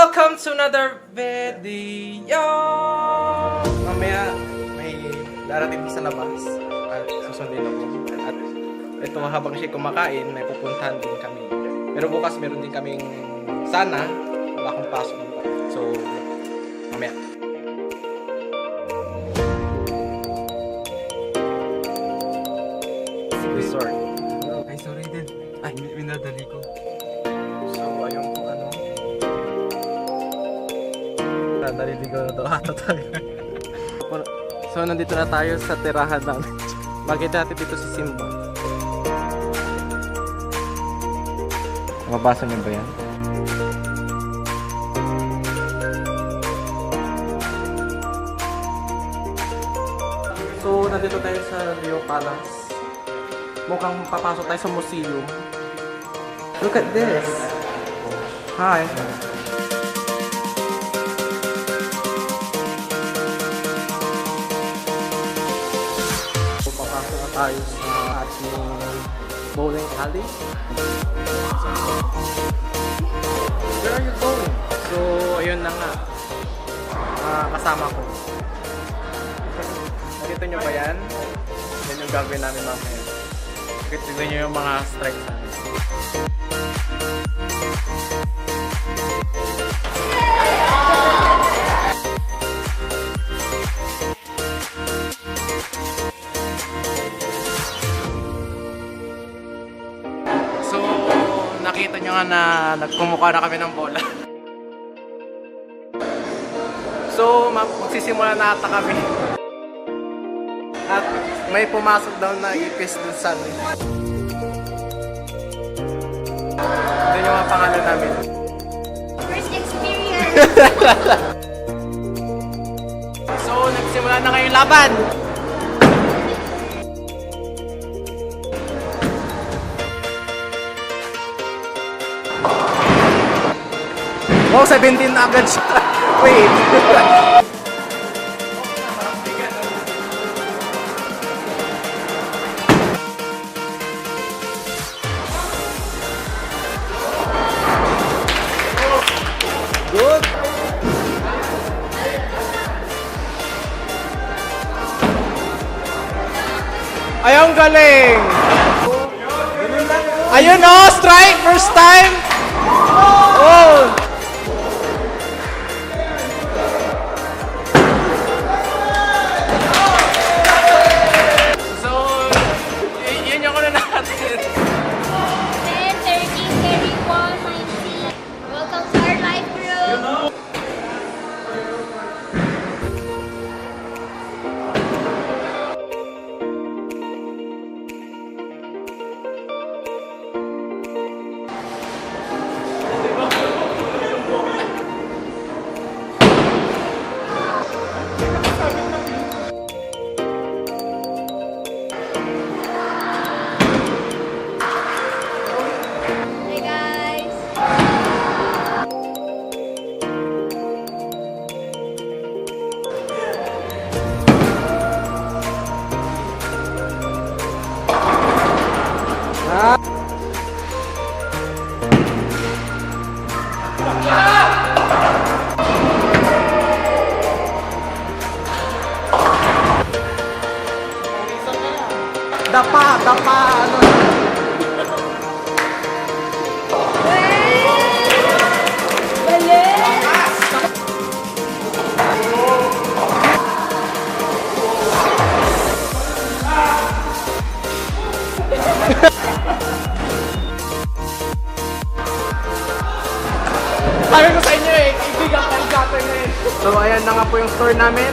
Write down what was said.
welcome to another video! Mamaya may darating sa labas at susundin ako. At ito habang siya kumakain, may pupuntahan din kami. Pero bukas meron din kaming sana, wala akong pasok. So, mamaya. Resort. Ay, sorry din. Ay, minadali ko. So, ayun po ano. Naliligaw na daw ata tayo. So, nandito na tayo sa tirahan namin. Makita natin dito si Simba. Mabasa niyo ba yan? So, nandito tayo sa Rio Palace. Mukhang papasok tayo sa museum. Look at this. Hi. So, papasok na tayo sa ating bowling alley. Where are you going? So, ayun na nga. Kasama ko. Nakita nyo ba yan? Yan yung gagawin namin mamaya. Tignan nyo yung mga strikes namin. So, nakita nyo nga na nagkumukha na kami ng bola. So, magsisimula na ata kami. At may pumasok daw na ipis dun sa amin. Ito yung mga pangalan namin. First experience! So, nagsimula na ngayong laban! Wow, 17 na agad siya. Wait! Good! Ay, ang galing! Ayun oh! Strike! First time! Oh! So, yun yung una natin. 10, 13, 31, 19. Welcome to our life, bro! Hey guys! Dapa, ano? Sabi ko sa inyo eh, kaibigan ka ng gutter na yun. So ayan na nga po yung store namin.